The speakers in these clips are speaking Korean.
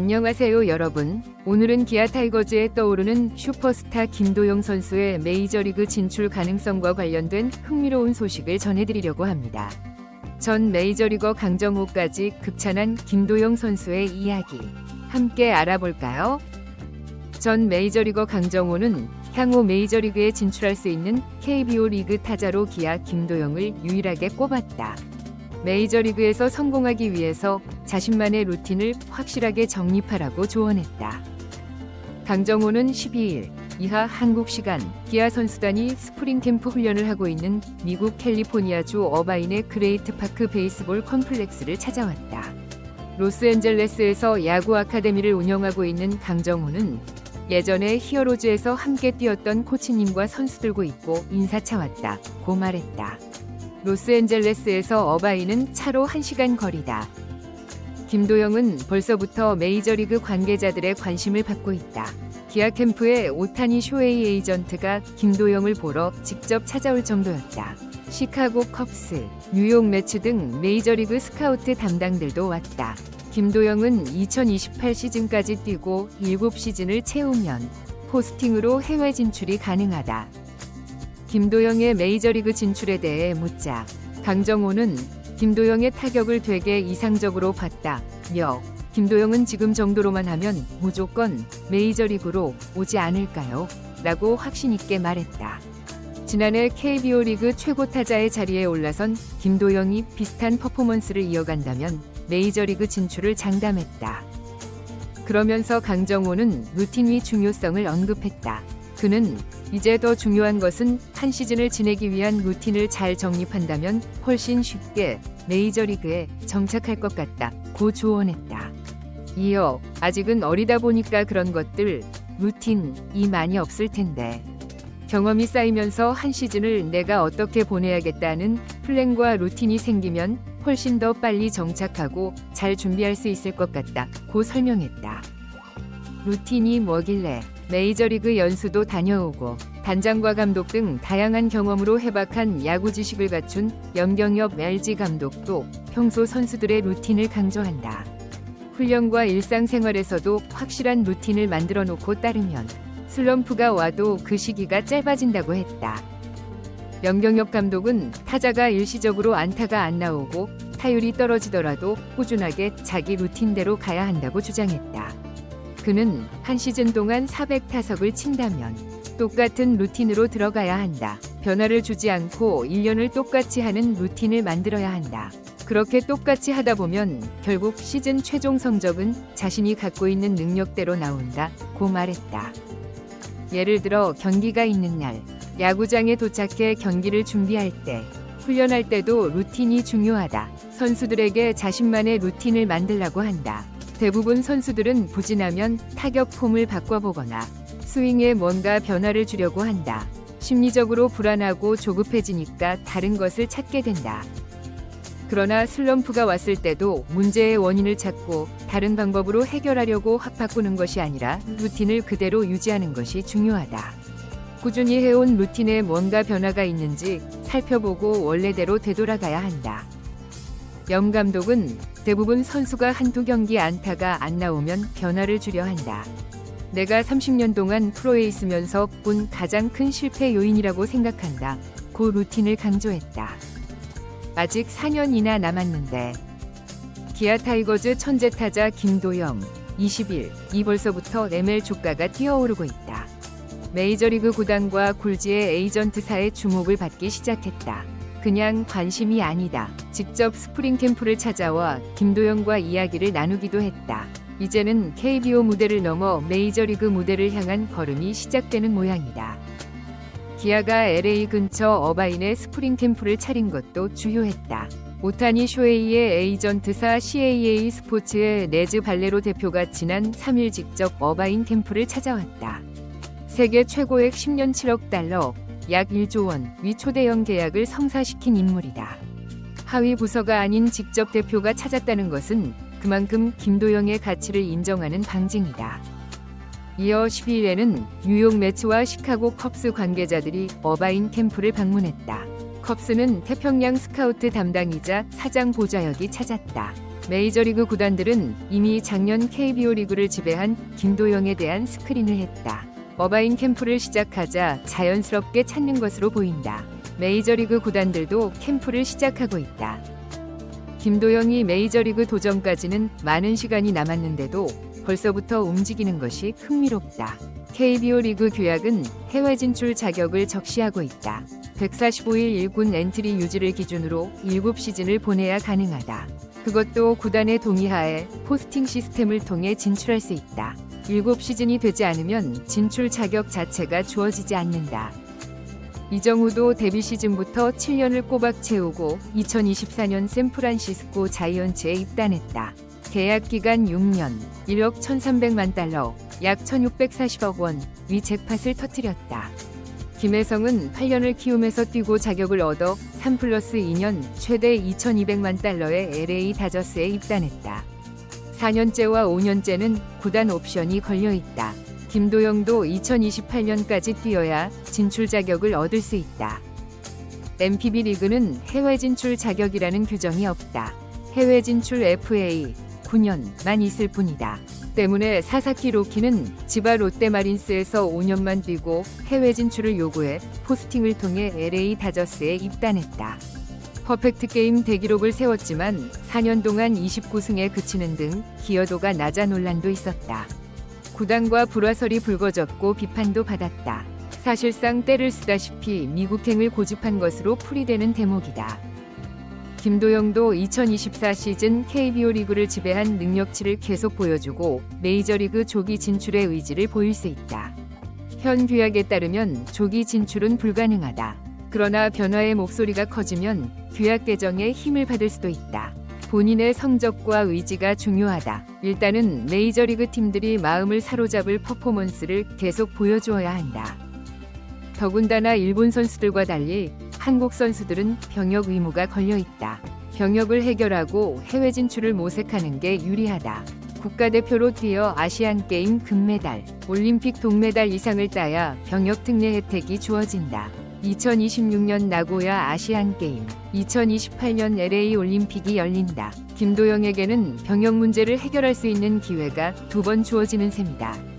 안녕하세요 여러분. 오늘은 기아 타이거즈에 떠오르는 슈퍼스타 김도영 선수의 메이저리그 진출 가능성과 관련된 흥미로운 소식을 전해드리려고 합니다. 전 메이저리거 강정호까지 극찬한 김도영 선수의 이야기 함께 알아볼까요? 전 메이저리거 강정호는 향후 메이저리그에 진출할 수 있는 KBO 리그 타자로 기아 김도영을 유일하게 꼽았다. 메이저리그에서 성공하기 위해서 자신만의 루틴을 확실하게 정립하라고 조언했다. 강정호는 12일 이하 한국 시간 기아 선수단이 스프링 캠프 훈련을 하고 있는 미국 캘리포니아주 어바인의 그레이트 파크 베이스볼 컴플렉스를 찾아왔다. 로스앤젤레스에서 야구 아카데미를 운영하고 있는 강정호는 예전에 히어로즈에서 함께 뛰었던 코치님과 선수들과 있고 인사차왔다고 말했다. 로스앤젤레스에서 어바인은 차로 1시간 거리다. 김도영은 벌써부터 메이저리그 관계자들의 관심을 받고 있다. 기아 캠프에 오타니 쇼헤이 에이전트가 김도영을 보러 직접 찾아올 정도였다. 시카고 컵스, 뉴욕 매츠 등 메이저리그 스카우트 담당들도 왔다. 김도영은 2028 시즌까지 뛰고 7시즌을 채우면 포스팅으로 해외 진출이 가능하다. 김도영의 메이저리그 진출에 대해 묻자 강정호는 김도영의 타격을 되게 이상적으로 봤다며 김도영은 지금 정도로만 하면 무조건 메이저리그로 오지 않을까요? 라고 확신 있게 말했다. 지난해 KBO 리그 최고 타자의 자리에 올라선 김도영이 비슷한 퍼포먼스를 이어간다면 메이저리그 진출을 장담했다. 그러면서 강정호는 루틴의 중요성을 언급했다. 그는 이제 더 중요한 것은 한 시즌을 지내기 위한 루틴을 잘 정립한다면 훨씬 쉽게 메이저리그에 정착할 것 같다고 조언했다. 이어 아직은 어리다 보니까 그런 것들, 루틴이 많이 없을 텐데 경험이 쌓이면서 한 시즌을 내가 어떻게 보내야겠다는 플랜과 루틴이 생기면 훨씬 더 빨리 정착하고 잘 준비할 수 있을 것 같다고 설명했다. 루틴이 뭐길래 메이저리그 연수도 다녀오고 단장과 감독 등 다양한 경험으로 해박한 야구 지식을 갖춘 염경엽 LG 감독도 평소 선수들의 루틴을 강조한다. 훈련과 일상생활에서도 확실한 루틴을 만들어 놓고 따르면 슬럼프가 와도 그 시기가 짧아진다고 했다. 염경엽 감독은 타자가 일시적으로 안타가 안 나오고 타율이 떨어지더라도 꾸준하게 자기 루틴대로 가야 한다고 주장했다. 그는 한 시즌 동안 400타석을 친다면 똑같은 루틴으로 들어가야 한다. 변화를 주지 않고 1년을 똑같이 하는 루틴을 만들어야 한다. 그렇게 똑같이 하다 보면 결국 시즌 최종 성적은 자신이 갖고 있는 능력대로 나온다고 말했다. 예를 들어 경기가 있는 날 야구장에 도착해 경기를 준비할 때 훈련할 때도 루틴이 중요하다. 선수들에게 자신만의 루틴을 만들라고 한다. 대부분 선수들은 부진하면 타격 폼을 바꿔보거나 스윙에 뭔가 변화를 주려고 한다. 심리적으로 불안하고 조급해지니까 다른 것을 찾게 된다. 그러나 슬럼프가 왔을 때도 문제의 원인을 찾고 다른 방법으로 해결하려고 확 바꾸는 것이 아니라 루틴을 그대로 유지하는 것이 중요하다. 꾸준히 해온 루틴에 뭔가 변화가 있는지 살펴보고 원래대로 되돌아가야 한다. 염 감독은 대부분 선수가 한두 경기 안타가 안 나오면 변화를 주려 한다. 내가 30년 동안 프로에 있으면서 본 가장 큰 실패 요인이라고 생각한다. 그 루틴을 강조했다. 아직 4년이나 남았는데 기아 타이거즈 천재 타자 김도영 20일 이 벌써부터 ML 주가가 뛰어오르고 있다. 메이저리그 구단과 굴지의 에이전트사의 주목을 받기 시작했다. 그냥 관심이 아니다. 직접 스프링 캠프를 찾아와 김도영과 이야기를 나누기도 했다. 이제는 KBO 무대를 넘어 메이저리그 무대를 향한 걸음이 시작되는 모양이다. 기아가 LA 근처 어바인에 스프링 캠프를 차린 것도 주요했다. 오타니 쇼헤이의 에이전트사 CAA 스포츠의 네즈 발레로 대표가 지난 3일 직접 어바인 캠프를 찾아왔다. 세계 최고액 10년 7억 달러, 약 1조 원의 초대형 계약을 성사시킨 인물이다. 하위 부서가 아닌 직접 대표가 찾았다는 것은 그만큼 김도영의 가치를 인정하는 방증이다. 이어 12일에는 뉴욕 매츠와 시카고 컵스 관계자들이 어바인 캠프를 방문했다. 컵스는 태평양 스카우트 담당이자 사장 보좌역이 찾았다. 메이저리그 구단들은 이미 작년 KBO 리그를 지배한 김도영에 대한 스크린을 했다. 어바인 캠프를 시작하자 자연스럽게 찾는 것으로 보인다. 메이저리그 구단들도 캠프를 시작하고 있다. 김도영이 메이저리그 도전까지는 많은 시간이 남았는데도 벌써부터 움직이는 것이 흥미롭다. KBO 리그 규약은 해외 진출 자격을 적시하고 있다. 145일 1군 엔트리 유지를 기준으로 7시즌을 보내야 가능하다. 그것도 구단의 동의하에 포스팅 시스템을 통해 진출할 수 있다. 7시즌이 되지 않으면 진출 자격 자체가 주어지지 않는다. 이정우도 데뷔 시즌부터 7년을 꼬박 채우고 2024년 샌프란시스코 자이언츠에 입단했다. 계약 기간 6년, 1억 1,300만 달러, 약 1,640억 원, 위 잭팟을 터뜨렸다. 김혜성은 8년을 키움에서 뛰고 자격을 얻어 3+2년 최대 2,200만 달러의 LA 다저스에 입단했다. 4년째와 5년째는 구단 옵션이 걸려 있다. 김도영도 2028년까지 뛰어야 진출 자격을 얻을 수 있다. MPB 리그는 해외 진출 자격이라는 규정이 없다. 해외 진출 FA 9년만 있을 뿐이다. 때문에 사사키 로키는 지바 롯데마린스에서 5년만 뛰고 해외 진출을 요구해 포스팅을 통해 LA 다저스에 입단했다. 퍼펙트 게임 대기록을 세웠지만 4년 동안 29승에 그치는 등 기여도가 낮아 논란도 있었다. 구단과 불화설이 불거졌고 비판도 받았다. 사실상 때를 쓰다시피 미국행을 고집한 것으로 풀이되는 대목이다. 김도영도 2024 시즌 KBO 리그를 지배한 능력치를 계속 보여주고 메이저리그 조기 진출의 의지를 보일 수 있다. 현 규약에 따르면 조기 진출은 불가능하다. 그러나 변화의 목소리가 커지면 규약 개정에 힘을 받을 수도 있다. 본인의 성적과 의지가 중요하다. 일단은 메이저리그 팀들이 마음을 사로잡을 퍼포먼스를 계속 보여주어야 한다. 더군다나 일본 선수들과 달리 한국 선수들은 병역 의무가 걸려 있다. 병역을 해결하고 해외 진출을 모색하는 게 유리하다. 국가대표로 뛰어 아시안게임 금메달, 올림픽 동메달 이상을 따야 병역 특례 혜택이 주어진다. 2026년 나고야 아시안게임, 2028년 LA 올림픽이 열린다. 김도영에게는 병역 문제를 해결할 수 있는 기회가 2번 주어지는 셈이다.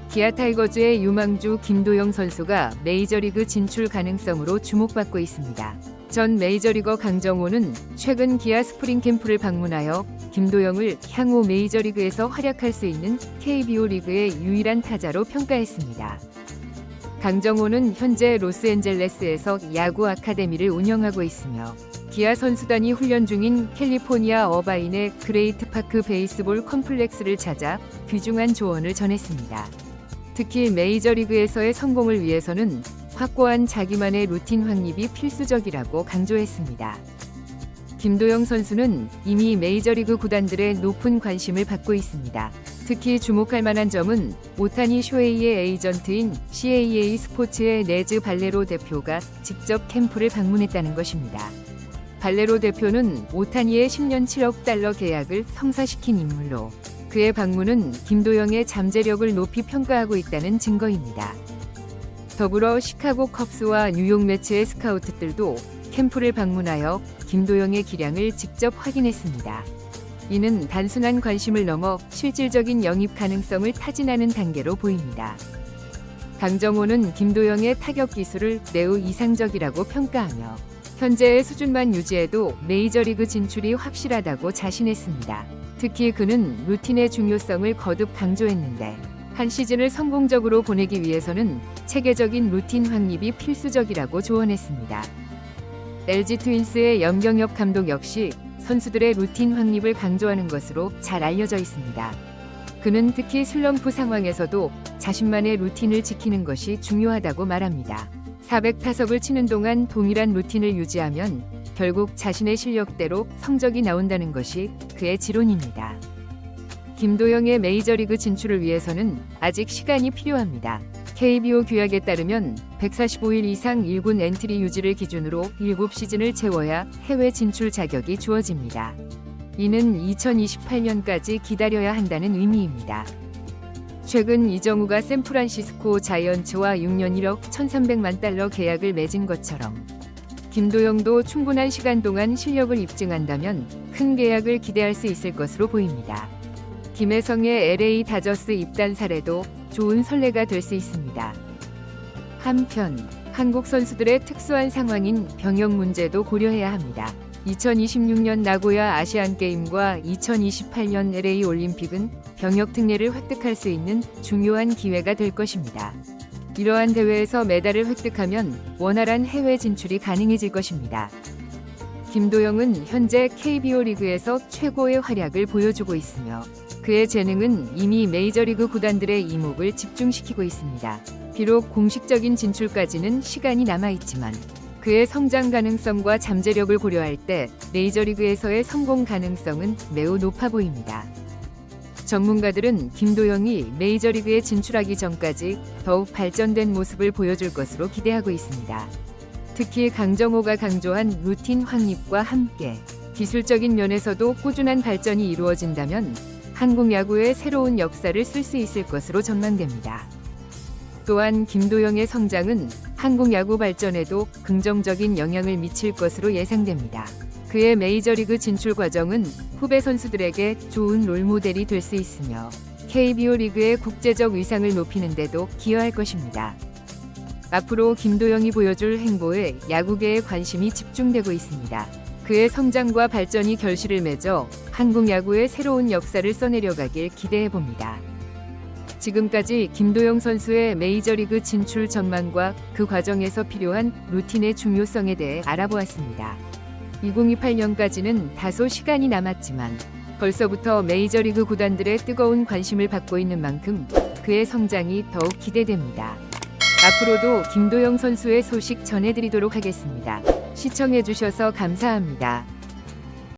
기아 타이거즈의 유망주 김도영 선수가 메이저리그 진출 가능성으로 주목받고 있습니다. 전 메이저리거 강정호는 최근 기아 스프링 캠프를 방문하여 김도영을 향후 메이저리그에서 활약할 수 있는 KBO 리그의 유일한 타자로 평가했습니다. 강정호는 현재 로스앤젤레스에서 야구 아카데미를 운영하고 있으며 기아 선수단이 훈련 중인 캘리포니아 어바인의 그레이트 파크 베이스볼 컴플렉스를 찾아 귀중한 조언을 전했습니다. 특히 메이저리그에서의 성공을 위해서는 확고한 자기만의 루틴 확립이 필수적이라고 강조했습니다. 김도영 선수는 이미 메이저리그 구단들의 높은 관심을 받고 있습니다. 특히 주목할 만한 점은 오타니 쇼헤이의 에이전트인 CAA 스포츠의 네즈 발레로 대표가 직접 캠프를 방문했다는 것입니다. 발레로 대표는 오타니의 10년 7억 달러 계약을 성사시킨 인물로 그의 방문은 김도영의 잠재력을 높이 평가하고 있다는 증거입니다. 더불어 시카고 컵스와 뉴욕 매츠의 스카우트들도 캠프를 방문하여 김도영의 기량을 직접 확인했습니다. 이는 단순한 관심을 넘어 실질적인 영입 가능성을 타진하는 단계로 보입니다. 강정호는 김도영의 타격 기술을 매우 이상적이라고 평가하며 현재의 수준만 유지해도 메이저리그 진출이 확실하다고 자신했습니다. 특히 그는 루틴의 중요성을 거듭 강조했는데 한 시즌을 성공적으로 보내기 위해서는 체계적인 루틴 확립이 필수적이라고 조언했습니다. LG 트윈스의 염경엽 감독 역시 선수들의 루틴 확립을 강조하는 것으로 잘 알려져 있습니다. 그는 특히 슬럼프 상황에서도 자신만의 루틴을 지키는 것이 중요하다고 말합니다. 400타석을 치는 동안 동일한 루틴을 유지하면 결국 자신의 실력대로 성적이 나온다는 것이 그의 지론입니다. 김도영의 메이저리그 진출을 위해서는 아직 시간이 필요합니다. KBO 규약에 따르면 145일 이상 1군 엔트리 유지를 기준으로 7시즌을 채워야 해외 진출 자격이 주어집니다. 이는 2028년까지 기다려야 한다는 의미입니다. 최근 이정우가 샌프란시스코 자이언츠와 6년 1억 1,300만 달러 계약을 맺은 것처럼 김도영도 충분한 시간 동안 실력을 입증한다면 큰 계약을 기대할 수 있을 것으로 보입니다. 김혜성의 LA 다저스 입단 사례도 좋은 선례가 될 수 있습니다. 한편 한국 선수들의 특수한 상황인 병역 문제도 고려해야 합니다. 2026년 나고야 아시안게임과 2028년 LA 올림픽은 병역 특례를 획득할 수 있는 중요한 기회가 될 것입니다. 이러한 대회에서 메달을 획득하면 원활한 해외 진출이 가능해질 것입니다. 김도영은 현재 KBO 리그에서 최고의 활약을 보여주고 있으며 그의 재능은 이미 메이저리그 구단들의 이목을 집중시키고 있습니다. 비록 공식적인 진출까지는 시간이 남아있지만 그의 성장 가능성과 잠재력을 고려할 때 메이저리그에서의 성공 가능성은 매우 높아 보입니다. 전문가들은 김도영이 메이저리그에 진출하기 전까지 더욱 발전된 모습을 보여줄 것으로 기대하고 있습니다. 특히 강정호가 강조한 루틴 확립과 함께 기술적인 면에서도 꾸준한 발전이 이루어진다면 한국 야구의 새로운 역사를 쓸 수 있을 것으로 전망됩니다. 또한 김도영의 성장은 한국 야구 발전에도 긍정적인 영향을 미칠 것으로 예상됩니다. 그의 메이저리그 진출 과정은 후배 선수들에게 좋은 롤모델이 될 수 있으며 KBO 리그의 국제적 위상을 높이는 데도 기여할 것입니다. 앞으로 김도영이 보여줄 행보에 야구계의 관심이 집중되고 있습니다. 그의 성장과 발전이 결실을 맺어 한국 야구의 새로운 역사를 써내려가길 기대해봅니다. 지금까지 김도영 선수의 메이저리그 진출 전망과 그 과정에서 필요한 루틴의 중요성에 대해 알아보았습니다. 2028년까지는 다소 시간이 남았지만 벌써부터 메이저리그 구단들의 뜨거운 관심을 받고 있는 만큼 그의 성장이 더욱 기대됩니다. 앞으로도 김도영 선수의 소식 전해드리도록 하겠습니다. 시청해주셔서 감사합니다.